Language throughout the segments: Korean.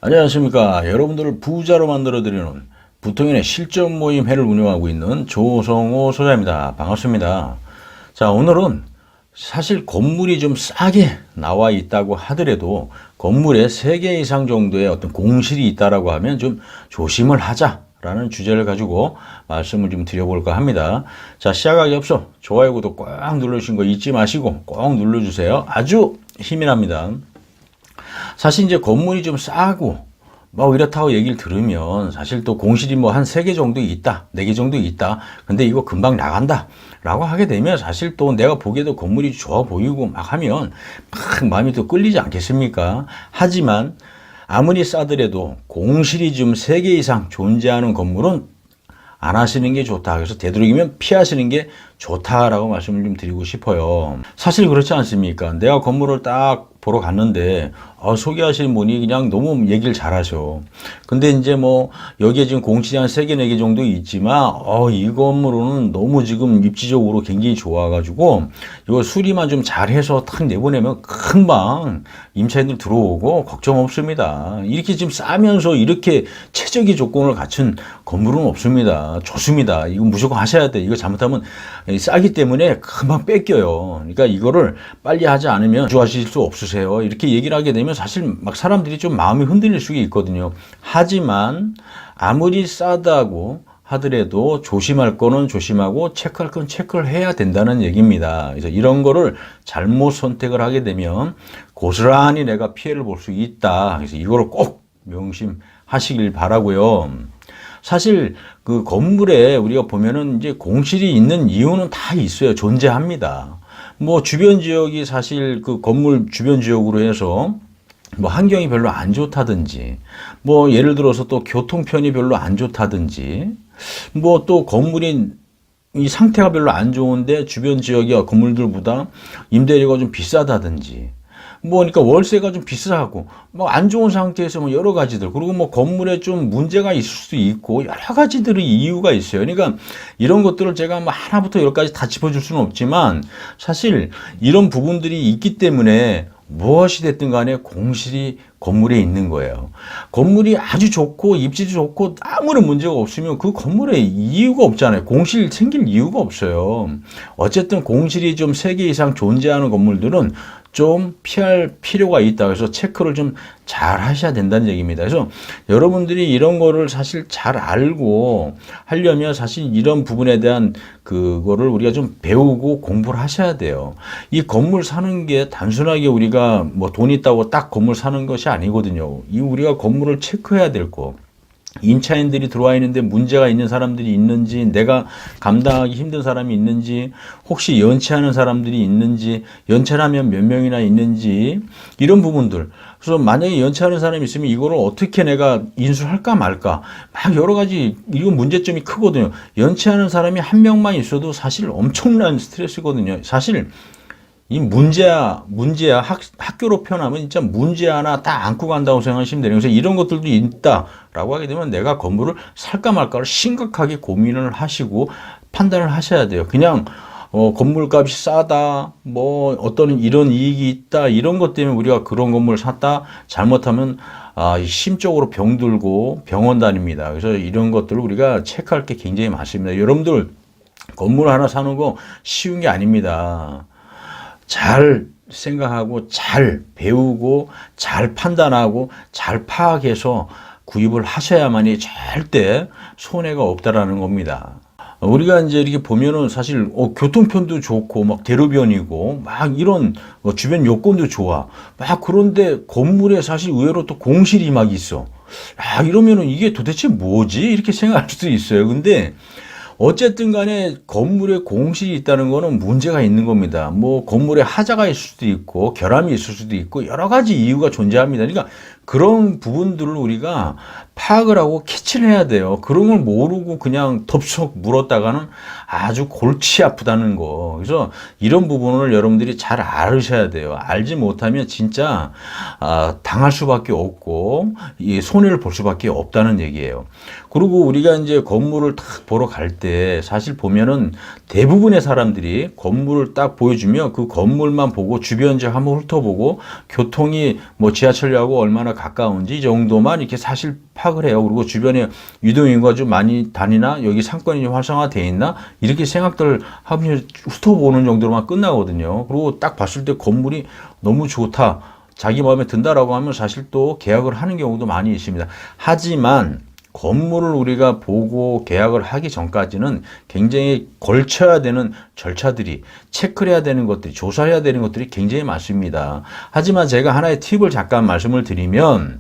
안녕하십니까. 여러분들을 부자로 만들어드리는 부통인의 실전 모임 회를 운영하고 있는 조성호 소장입니다. 반갑습니다. 자, 오늘은 사실 건물이 좀 싸게 나와 있다고 하더라도 건물에 3개 이상 정도의 어떤 공실이 있다라고 하면 좀 조심을 하자라는 주제를 가지고 말씀을 좀 드려볼까 합니다. 자, 시작하기 앞서 좋아요, 구독 꼭 눌러주신 거 잊지 마시고 꼭 눌러주세요. 아주 힘이 납니다. 사실 이제 건물이 좀 싸고 뭐 이렇다고 얘기를 들으면 사실 또 공실이 뭐 한 3개 정도 있다, 4개 정도 있다. 근데 이거 금방 나간다 라고 하게 되면 사실 또 내가 보기에도 건물이 좋아 보이고 막 하면 막 마음이 또 끌리지 않겠습니까? 하지만 아무리 싸더라도 공실이 좀 3개 이상 존재하는 건물은 안 하시는 게 좋다. 그래서 되도록이면 피하시는 게 좋다라고 말씀을 좀 드리고 싶어요. 사실 그렇지 않습니까? 내가 건물을 딱 보러 갔는데 소개하시는 분이 그냥 너무 얘기를 잘하셔. 근데 이제 뭐 여기에 지금 공실이 한 3개, 4개 정도 있지만 이 건물은 너무 지금 입지적으로 굉장히 좋아가지고 이거 수리만 좀 잘해서 탁 내보내면 금방 임차인들 들어오고 걱정 없습니다. 이렇게 지금 싸면서 이렇게 최적의 조건을 갖춘 건물은 없습니다. 좋습니다. 이거 무조건 하셔야 돼. 이거 잘못하면 싸기 때문에 금방 뺏겨요. 그러니까 이거를 빨리 하지 않으면 좋아하실 수 없으세요. 이렇게 얘기를 하게 되면 사실 막 사람들이 좀 마음이 흔들릴 수가 있거든요. 하지만 아무리 싸다고 하더라도 조심할 거는 조심하고 체크할 건 체크를 해야 된다는 얘기입니다. 그래서 이런 거를 잘못 선택을 하게 되면 고스란히 내가 피해를 볼 수 있다. 그래서 이거를 꼭 명심하시길 바라고요. 사실 그 건물에 우리가 보면은 이제 공실이 있는 이유는 다 있어요. 존재합니다. 뭐 주변 지역이 사실 그 건물 주변 지역으로 해서 뭐 환경이 별로 안 좋다든지 뭐 예를 들어서 또 교통편이 별로 안 좋다든지 뭐 또 건물이 이 상태가 별로 안 좋은데 주변 지역의 건물들보다 임대료가 좀 비싸다든지 뭐 그러니까 월세가 좀 비싸고 뭐 안 좋은 상태에서 뭐 여러 가지들 그리고 뭐 건물에 좀 문제가 있을 수도 있고 여러 가지들의 이유가 있어요. 그러니까 이런 것들을 제가 뭐 하나부터 열까지 다 짚어줄 수는 없지만 사실 이런 부분들이 있기 때문에 무엇이 됐든 간에 공실이 건물에 있는 거예요. 건물이 아주 좋고 입지도 좋고 아무런 문제가 없으면 그 건물에 이유가 없잖아요. 공실 생길 이유가 없어요. 어쨌든 공실이 좀 3개 이상 존재하는 건물들은 좀 피할 필요가 있다. 그래서 체크를 좀 잘 하셔야 된다는 얘기입니다. 그래서 여러분들이 이런 거를 사실 잘 알고 하려면 사실 이런 부분에 대한 그거를 우리가 좀 배우고 공부를 하셔야 돼요. 이 건물 사는 게 단순하게 우리가 뭐 돈 있다고 딱 건물 사는 것이 아니거든요. 이 우리가 건물을 체크해야 될 거. 임차인들이 들어와 있는데 문제가 있는 사람들이 있는지, 내가 감당하기 힘든 사람이 있는지, 혹시 연체하는 사람들이 있는지, 연체하면 몇 명이나 있는지, 이런 부분들. 그래서 만약에 연체하는 사람이 있으면 이거를 어떻게 내가 인수할까 말까, 막 여러 가지, 이건 문제점이 크거든요. 연체하는 사람이 한 명만 있어도 사실 엄청난 스트레스거든요. 사실 이 문제야, 학교로 표현하면 진짜 문제 하나 딱 안고 간다고 생각하시면 돼요. 그래서 이런 것들도 있다라고 하게 되면 내가 건물을 살까 말까를 심각하게 고민을 하시고 판단을 하셔야 돼요. 그냥, 건물값이 싸다, 뭐, 어떤 이런 이익이 있다, 이런 것 때문에 우리가 그런 건물을 샀다, 잘못하면, 심적으로 병들고 병원 다닙니다. 그래서 이런 것들을 우리가 체크할 게 굉장히 많습니다. 여러분들, 건물 하나 사는 거 쉬운 게 아닙니다. 잘 생각하고 잘 배우고 잘 판단하고 잘 파악해서 구입을 하셔야만이 절대 손해가 없다라는 겁니다. 우리가 이제 이렇게 보면은 사실 교통편도 좋고 막 대로변이고 막 이런 주변 여건도 좋아. 막 그런데 건물에 사실 의외로 또 공실이 막 있어. 이러면은 이게 도대체 뭐지? 이렇게 생각할 수도 있어요. 근데 어쨌든 간에 건물에 공실이 있다는 거는 문제가 있는 겁니다. 뭐 건물에 하자가 있을 수도 있고 결함이 있을 수도 있고 여러 가지 이유가 존재합니다. 그러니까 그런 부분들을 우리가 파악을 하고 캐치를 해야 돼요. 그런 걸 모르고 그냥 덥석 물었다가는 아주 골치 아프다는 거. 그래서 이런 부분을 여러분들이 잘 알으셔야 돼요. 알지 못하면 진짜 당할 수밖에 없고 손해를 볼 수밖에 없다는 얘기예요. 그리고 우리가 이제 건물을 딱 보러 갈 때 사실 보면은 대부분의 사람들이 건물을 딱 보여주면 그 건물만 보고 주변 지역 한번 훑어보고 교통이 뭐 지하철역하고 얼마나 어디가 가까운지 이 정도만 이렇게 사실 파악을 해요. 그리고 주변에 유동인구가 좀 많이 다니나, 여기 상권이 활성화되어 있나, 이렇게 생각들 하면서 훑어보는 정도로만 끝나거든요. 그리고 딱 봤을 때 건물이 너무 좋다, 자기 마음에 든다라고 하면 사실 또 계약을 하는 경우도 많이 있습니다. 하지만 건물을 우리가 보고 계약을 하기 전까지는 굉장히 걸쳐야 되는 절차들이, 체크를 해야 되는 것들이, 조사해야 되는 것들이 굉장히 많습니다. 하지만 제가 하나의 팁을 잠깐 말씀을 드리면,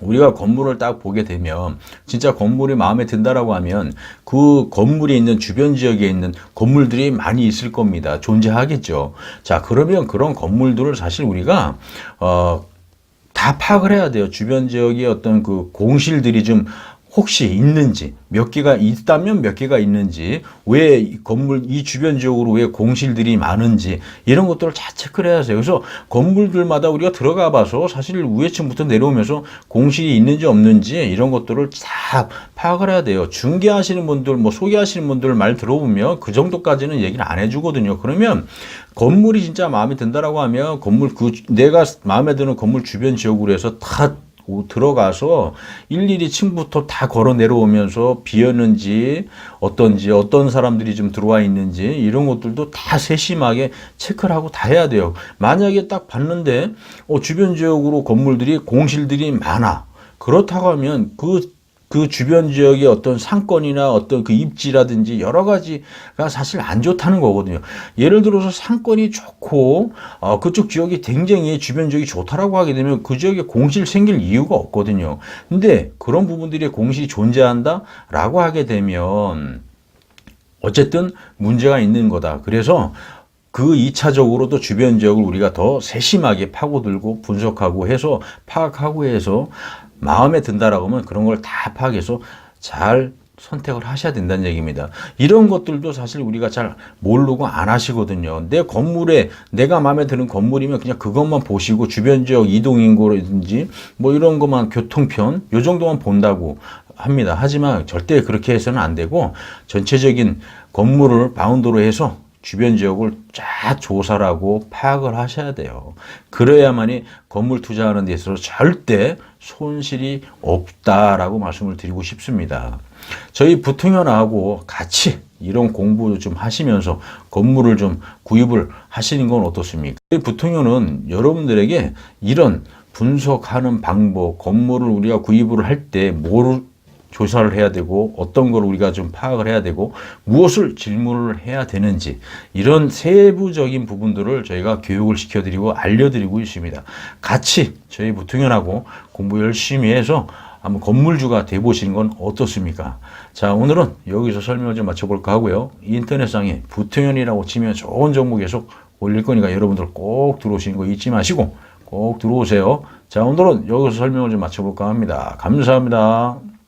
우리가 건물을 딱 보게 되면 진짜 건물이 마음에 든다라고 하면 그 건물이 있는 주변 지역에 있는 건물들이 많이 있을 겁니다. 존재하겠죠. 자, 그러면 그런 건물들을 사실 우리가 다 파악을 해야 돼요. 주변 지역의 어떤 그 공실들이 좀 혹시 있는지, 몇 개가 있다면 몇 개가 있는지, 왜 이 건물, 이 주변 지역으로 왜 공실들이 많은지, 이런 것들을 다 체크를 해야 돼요. 그래서 건물들마다 우리가 들어가 봐서 사실 위층부터 내려오면서 공실이 있는지 없는지 이런 것들을 다 파악을 해야 돼요. 중개하시는 분들, 뭐 소개하시는 분들 말 들어보면 그 정도까지는 얘기를 안 해주거든요. 그러면 건물이 진짜 마음에 든다라고 하면 건물, 내가 마음에 드는 건물 주변 지역으로 해서 다 들어가서 일일이 층부터 다 걸어 내려오면서 비었는지 어떤지, 어떤 사람들이 좀 들어와 있는지 이런 것들도 다 세심하게 체크를 하고 다 해야 돼요. 만약에 딱 봤는데 주변 지역으로 건물들이 공실들이 많아, 그렇다고 하면 그 주변 지역의 어떤 상권이나 어떤 그 입지라든지 여러 가지가 사실 안 좋다는 거거든요. 예를 들어서 상권이 좋고 그쪽 지역이 굉장히 주변 지역이 좋다라고 하게 되면 그 지역에 공실 생길 이유가 없거든요. 근데 그런 부분들이 공실이 존재한다라고 하게 되면 어쨌든 문제가 있는 거다. 그래서 그 2차적으로도 주변 지역을 우리가 더 세심하게 파고들고 분석하고 해서 파악하고 해서 마음에 든다라고 하면 그런 걸 다 파악해서 잘 선택을 하셔야 된다는 얘기입니다. 이런 것들도 사실 우리가 잘 모르고 안 하시거든요. 내 건물에 내가 마음에 드는 건물이면 그냥 그것만 보시고 주변 지역 이동인구라든지 뭐 이런 것만, 교통편 요 정도만 본다고 합니다. 하지만 절대 그렇게 해서는 안 되고 전체적인 건물을 바운드로 해서 주변 지역을 쫙 조사를 하고 파악을 하셔야 돼요. 그래야만이 건물 투자하는 데 있어서 절대 손실이 없다라고 말씀을 드리고 싶습니다. 저희 부통연하고 같이 이런 공부 좀 하시면서 건물을 좀 구입을 하시는 건 어떻습니까? 저희 부통연은 여러분들에게 이런 분석하는 방법, 건물을 우리가 구입을 할 때 뭐를 조사를 해야 되고 어떤 걸 우리가 좀 파악을 해야 되고 무엇을 질문을 해야 되는지 이런 세부적인 부분들을 저희가 교육을 시켜드리고 알려드리고 있습니다. 같이 저희 부통연하고 공부 열심히 해서 한번 건물주가 돼보시는 건 어떻습니까? 자, 오늘은 여기서 설명을 좀 마쳐볼까 하고요. 인터넷상에 부통연이라고 치면 좋은 정보 계속 올릴 거니까 여러분들 꼭 들어오시는 거 잊지 마시고 꼭 들어오세요. 자, 오늘은 여기서 설명을 좀 마쳐볼까 합니다. 감사합니다.